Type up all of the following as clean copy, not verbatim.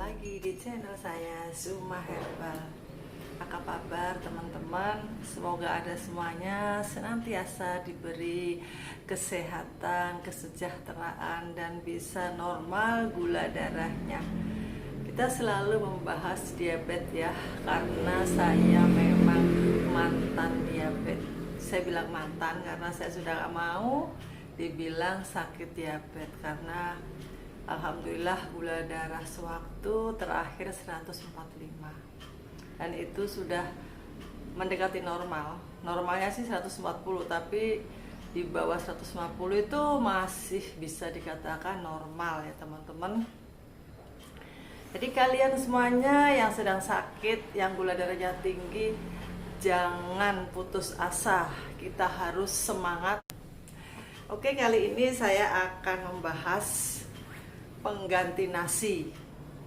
lagi di channel saya Zuma Herbal. Apa kabar teman-teman? Semoga ada semuanya senantiasa diberi kesehatan, kesejahteraan, dan bisa normal gula darahnya. Kita selalu membahas diabetes ya, karena saya memang mantan diabetes. Saya bilang mantan karena saya sudah gak mau dibilang sakit diabetes, karena alhamdulillah gula darah sewaktu terakhir 145, dan itu sudah mendekati normal. Normalnya sih 140, tapi di bawah 150 itu masih bisa dikatakan normal ya teman-teman. Jadi kalian semuanya yang sedang sakit, yang gula darahnya tinggi, jangan putus asa, kita harus semangat. Oke, kali ini saya akan membahas pengganti nasi.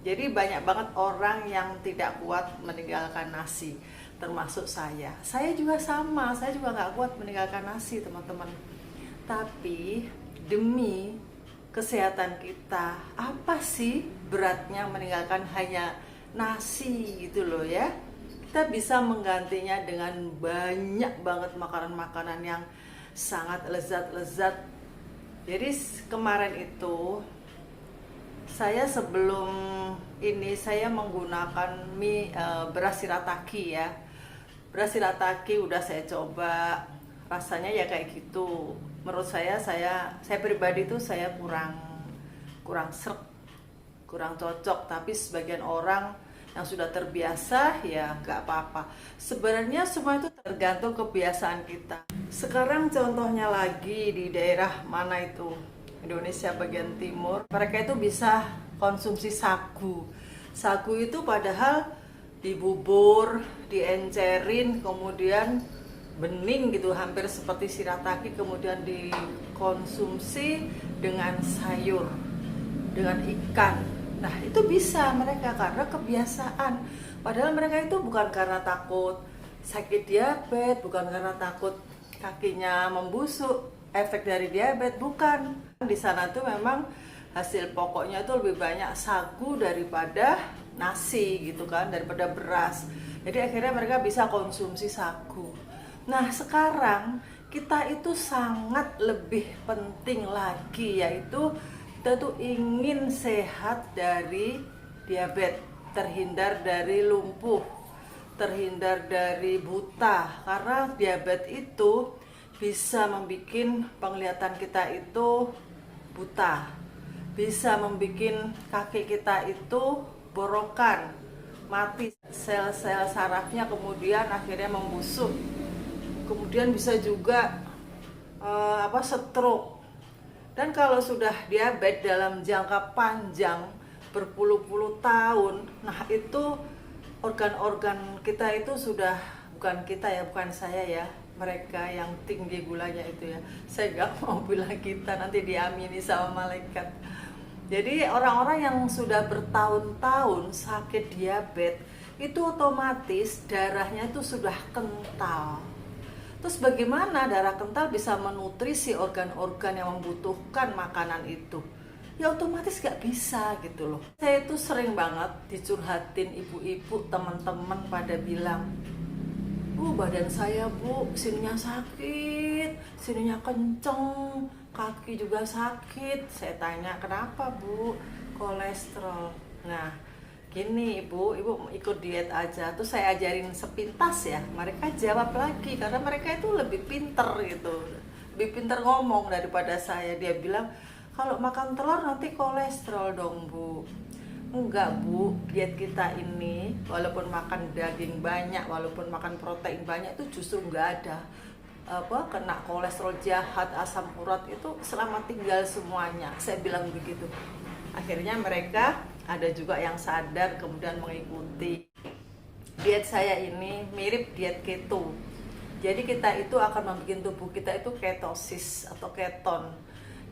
Jadi banyak banget orang yang tidak kuat meninggalkan nasi, termasuk saya. Saya juga sama, saya juga nggak kuat meninggalkan nasi teman-teman. Tapi demi kesehatan kita, apa sih beratnya meninggalkan hanya nasi gitu loh ya. Kita bisa menggantinya dengan banyak banget makanan-makanan yang sangat lezat-lezat. Jadi kemarin itu saya sebelum ini saya menggunakan beras shirataki ya. Beras shirataki udah saya coba, rasanya ya kayak gitu. Menurut saya pribadi tuh saya kurang sreg, kurang cocok. Tapi sebagian orang yang sudah terbiasa ya gak apa-apa. Sebenarnya semua itu tergantung kebiasaan kita. Sekarang contohnya lagi di daerah mana itu, Indonesia bagian timur, mereka itu bisa konsumsi sagu. Sagu itu padahal dibubur, diencerin, kemudian bening gitu, hampir seperti shirataki, kemudian dikonsumsi dengan sayur, dengan ikan. Nah itu bisa mereka karena kebiasaan. Padahal mereka itu bukan karena takut sakit diabetes, bukan karena takut kakinya membusuk, efek dari diabetes, bukan. Di sana tuh memang hasil pokoknya tuh lebih banyak sagu daripada nasi gitu kan, daripada beras. Jadi akhirnya mereka bisa konsumsi sagu. Nah sekarang kita itu sangat lebih penting lagi, yaitu kita tuh ingin sehat dari diabetes, terhindar dari lumpuh, terhindar dari buta. Karena diabetes itu bisa membuat penglihatan kita itu buta, bisa membuat kaki kita itu borokan, mati, sel-sel sarafnya kemudian akhirnya membusuk, kemudian bisa juga stroke. Dan kalau sudah diabetes dalam jangka panjang berpuluh-puluh tahun, nah itu organ-organ kita itu sudah, bukan kita ya, bukan saya ya, mereka yang tinggi gulanya itu ya, saya gak mau bilang kita, nanti diamini sama malaikat. Jadi orang-orang yang sudah bertahun-tahun sakit diabetes itu otomatis darahnya itu sudah kental. Terus bagaimana darah kental bisa menutrisi organ-organ yang membutuhkan makanan itu? Ya otomatis gak bisa gitu loh. Saya itu sering banget dicurhatin ibu-ibu, teman-teman pada bilang, badan saya bu, sininya sakit, sininya kenceng, kaki juga sakit. Saya tanya, kenapa bu? Kolesterol. Nah gini ibu ikut diet aja. Terus saya ajarin sepintas ya, mereka jawab lagi karena mereka itu lebih pinter gitu, lebih pinter ngomong daripada saya. Dia bilang, kalau makan telur nanti kolesterol dong bu. Enggak bu, diet kita ini walaupun makan daging banyak, walaupun makan protein banyak, itu justru enggak ada kena kolesterol jahat, asam urat itu selama tinggal semuanya. Saya bilang begitu. Akhirnya mereka ada juga yang sadar kemudian mengikuti. Diet saya ini mirip diet keto. Jadi kita itu akan membuat tubuh kita itu ketosis atau keton.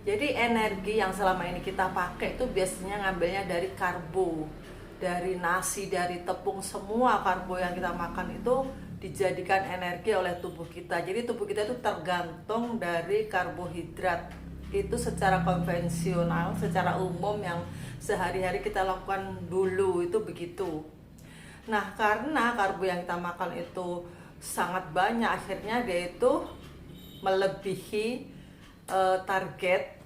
Jadi energi yang selama ini kita pakai itu biasanya ngambilnya dari karbo, dari nasi, dari tepung. Semua karbo yang kita makan itu dijadikan energi oleh tubuh kita. Jadi tubuh kita itu tergantung dari karbohidrat. itu secara konvensional, secara umum yang sehari-hari kita lakukan dulu itu begitu. Nah, karena karbo yang kita makan itu sangat banyak, akhirnya dia itu melebihi target,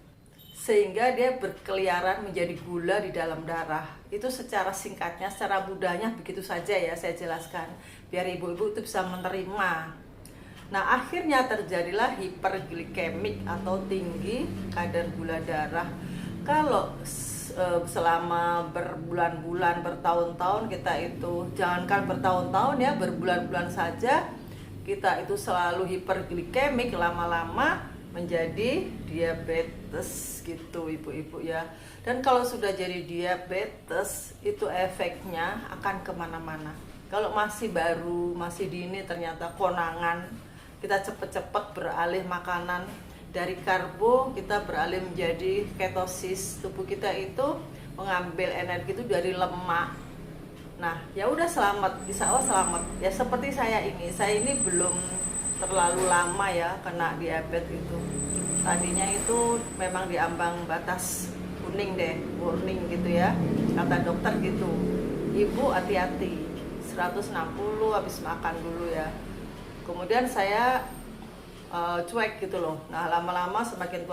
sehingga dia berkeliaran menjadi gula di dalam darah. Itu secara singkatnya, secara mudahnya begitu saja ya saya jelaskan, biar ibu-ibu itu bisa menerima. Nah, akhirnya terjadilah hiperglikemik atau tinggi kadar gula darah. Kalau selama berbulan-bulan, bertahun-tahun kita itu, jangankan bertahun-tahun ya, berbulan-bulan saja kita itu selalu hiperglikemik, lama-lama menjadi diabetes gitu ibu-ibu ya. Dan kalau sudah jadi diabetes itu efeknya akan kemana-mana. Kalau masih baru, masih dini, ternyata konangan, kita cepet-cepet beralih makanan dari karbo, kita beralih menjadi ketosis. Tubuh kita itu mengambil energi itu dari lemak. Nah, ya udah selamat, insya Allah selamat. Ya seperti saya ini belum terlalu lama ya kena diabetes itu. Tadinya itu memang di ambang batas kuning deh, warning gitu ya. Kata dokter gitu, ibu hati-hati, 160 habis makan dulu ya. Kemudian saya cuek gitu loh. Nah, lama-lama semakin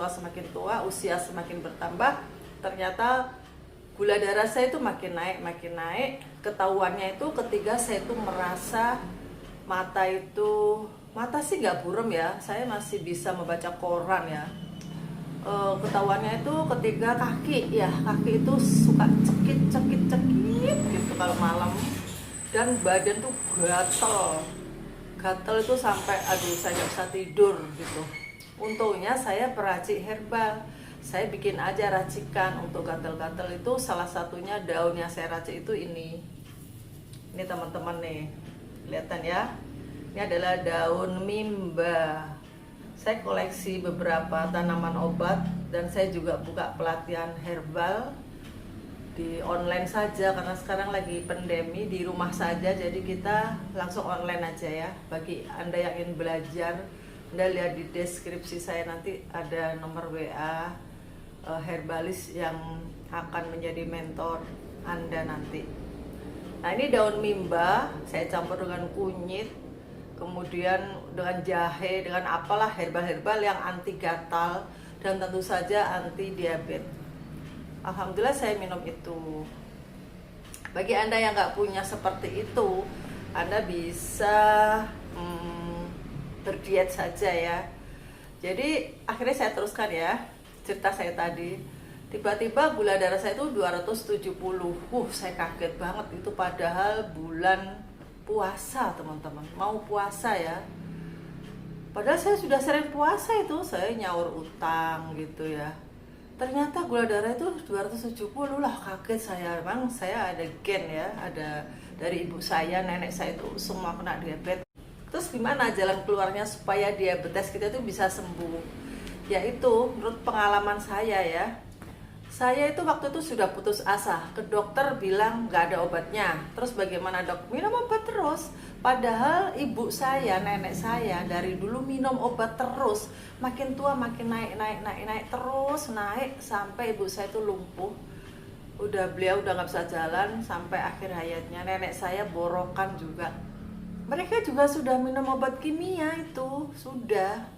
tua, usia semakin bertambah, ternyata gula darah saya itu makin naik. Ketahuannya itu ketika saya itu merasa mata sih nggak buram ya, saya masih bisa membaca koran ya. Ketahuannya itu ketika kaki itu suka cekit gitu kalau malam, dan badan tuh gatel itu sampai aduh saya nggak bisa tidur gitu. Untungnya saya peracik herbal, saya bikin aja racikan untuk gatel-gatel itu. Salah satunya daun yang saya racik itu ini teman-teman nih, kelihatan ya, ini adalah daun mimba. Saya koleksi beberapa tanaman obat dan saya juga buka pelatihan herbal di online saja karena sekarang lagi pandemi, di rumah saja, jadi kita langsung online aja ya. Bagi Anda yang ingin belajar, Anda lihat di deskripsi saya, nanti ada nomor WA herbalis yang akan menjadi mentor Anda nanti. Nah, ini daun mimba saya campur dengan kunyit, kemudian dengan jahe, dengan apalah herbal-herbal yang anti gatal dan tentu saja anti diabetes. Alhamdulillah saya minum itu. Bagi Anda yang nggak punya seperti itu, Anda bisa berdiet saja ya. Jadi akhirnya saya teruskan ya cerita saya tadi. Tiba-tiba gula darah saya itu 270. Saya kaget banget, itu padahal bulan puasa teman-teman, mau puasa ya. Padahal saya sudah sering puasa itu, saya nyaur utang gitu ya. Ternyata gula darah itu 270 lah, kaget saya. Memang saya ada gen ya, ada dari ibu saya, nenek saya itu semua kena diabetes. Terus gimana jalan keluarnya supaya diabetes kita itu bisa sembuh? Yaitu menurut pengalaman saya ya, saya itu waktu itu sudah putus asa, ke dokter bilang nggak ada obatnya. Terus bagaimana dok? Minum obat terus. Padahal ibu saya, nenek saya dari dulu minum obat terus, makin tua makin naik terus, naik sampai ibu saya itu lumpuh. Beliau udah nggak bisa jalan sampai akhir hayatnya. Nenek saya borokan juga. Mereka juga sudah minum obat kimia itu, sudah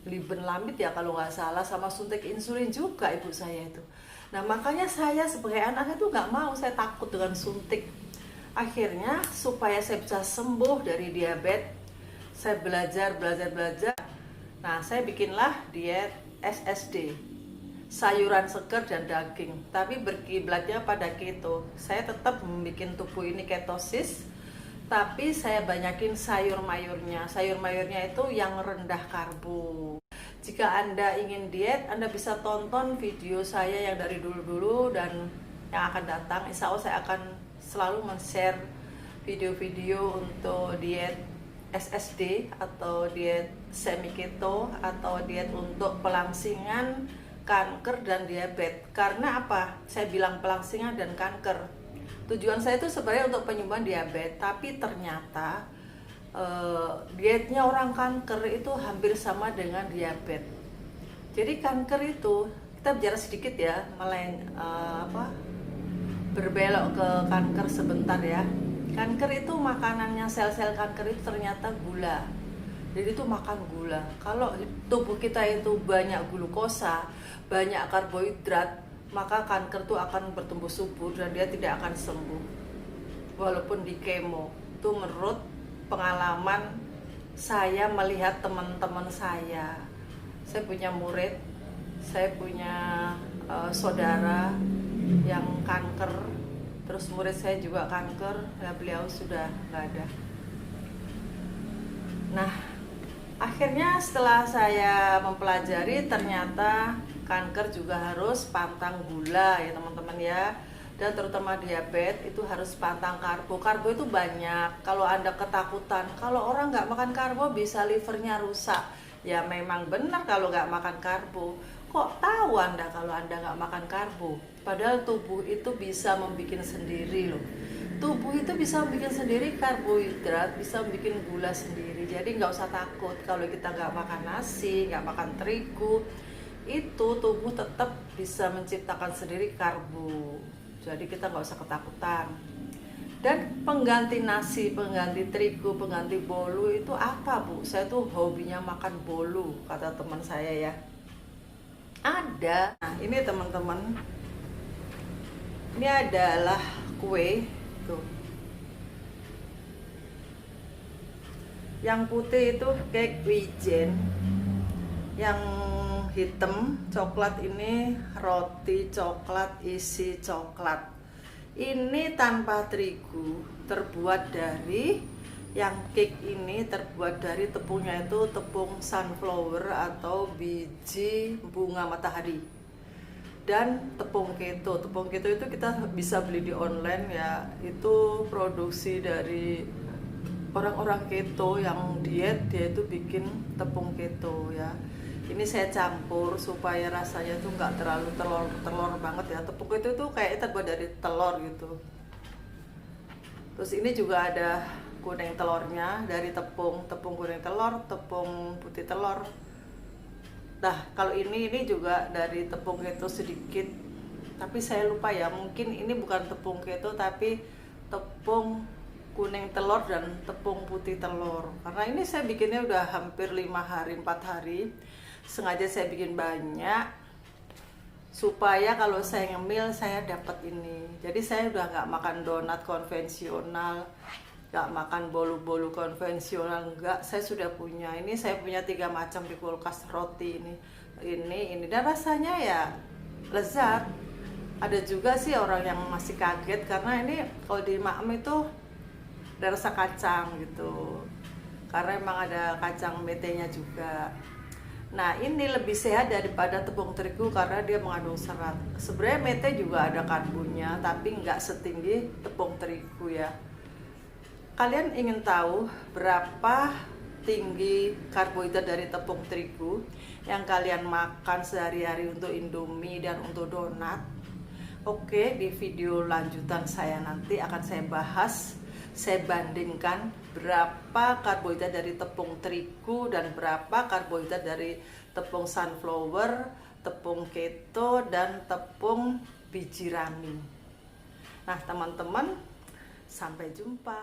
Libenlamid ya kalau nggak salah, sama suntik insulin juga ibu saya itu. Nah, makanya saya sebagai anak itu nggak mau, saya takut dengan suntik. Akhirnya supaya saya bisa sembuh dari diabetes, saya belajar. Nah, saya bikinlah diet SSD, sayuran segar dan daging, tapi berkiblatnya pada keto. Saya tetap membuat tubuh ini ketosis, tapi saya banyakin sayur mayurnya itu yang rendah karbo. Jika Anda ingin diet, Anda bisa tonton video saya yang dari dulu-dulu dan yang akan datang. Insya Allah saya akan selalu men-share video-video untuk diet SSD atau diet semi keto atau diet untuk pelangsingan, kanker, dan diabetes. Karena apa? Saya bilang pelangsingan dan kanker. Tujuan saya itu sebenarnya untuk penyembuhan diabetes, tapi ternyata dietnya orang kanker itu hampir sama dengan diabetes. Jadi kanker itu, kita bicara sedikit ya, berbelok ke kanker sebentar ya. Kanker itu makanannya, sel-sel kanker itu ternyata gula. Jadi itu makan gula. Kalau tubuh kita itu banyak glukosa, banyak karbohidrat, maka kanker itu akan bertumbuh subur dan dia tidak akan sembuh. Walaupun di kemo. Itu menurut pengalaman saya melihat teman-teman saya. Saya punya murid, saya punya saudara yang kanker, terus murid saya juga kanker, ya beliau sudah nggak ada. Nah, akhirnya setelah saya mempelajari, ternyata kanker juga harus pantang gula ya teman-teman ya. Dan terutama diabetes itu harus pantang karbo. Karbo itu banyak. Kalau Anda ketakutan, kalau orang nggak makan karbo bisa livernya rusak. Ya memang benar kalau nggak makan karbo. Kok tahu Anda kalau Anda nggak makan karbo? Padahal tubuh itu bisa membuat sendiri loh. Tubuh itu bisa membuat sendiri karbohidrat, bisa membuat gula sendiri. Jadi nggak usah takut kalau kita nggak makan nasi, nggak makan terigu, itu tubuh tetap bisa menciptakan sendiri karbo. Jadi kita nggak usah ketakutan. Dan pengganti nasi, pengganti terigu, pengganti bolu itu apa Bu? Saya tuh hobinya makan bolu, kata teman saya ya. Ada. Nah ini teman-teman, ini adalah kue tuh. Yang putih itu cake wijen, yang hitam coklat ini roti coklat isi coklat. Ini tanpa terigu, terbuat dari, yang cake ini terbuat dari tepungnya itu tepung sunflower atau biji bunga matahari, dan tepung keto. Tepung keto itu kita bisa beli di online ya, itu produksi dari orang-orang keto yang diet, dia itu bikin tepung keto ya. Ini saya campur supaya rasanya tuh nggak terlalu telur banget ya. Tepung keto itu kayak terbuat dari telur gitu. Terus ini juga ada kuning telurnya dari tepung kuning telur, tepung putih telur. Nah kalau ini juga dari tepung keto sedikit, tapi saya lupa ya, mungkin ini bukan tepung keto tapi tepung kuning telur dan tepung putih telur. Karena ini saya bikinnya udah hampir 5 hari 4 hari, sengaja saya bikin banyak supaya kalau saya ngemil saya dapat ini. Jadi saya udah nggak makan donat konvensional, nggak makan bolu-bolu konvensional, enggak. Saya sudah punya ini, saya punya 3 macam di kulkas roti ini dan rasanya ya lezat. Ada juga sih orang yang masih kaget karena ini kalau di Maem itu ada rasa kacang gitu, karena emang ada kacang mete-nya juga. Nah ini lebih sehat daripada tepung terigu karena dia mengandung serat. Sebenarnya mete juga ada karbonnya tapi nggak setinggi tepung terigu ya. Kalian ingin tahu berapa tinggi karbohidrat dari tepung terigu yang kalian makan sehari-hari untuk Indomie dan untuk donat? Oke, di video lanjutan saya nanti akan saya bahas, saya bandingkan berapa karbohidrat dari tepung terigu dan berapa karbohidrat dari tepung sunflower, tepung keto, dan tepung biji rami. Nah teman-teman, sampai jumpa.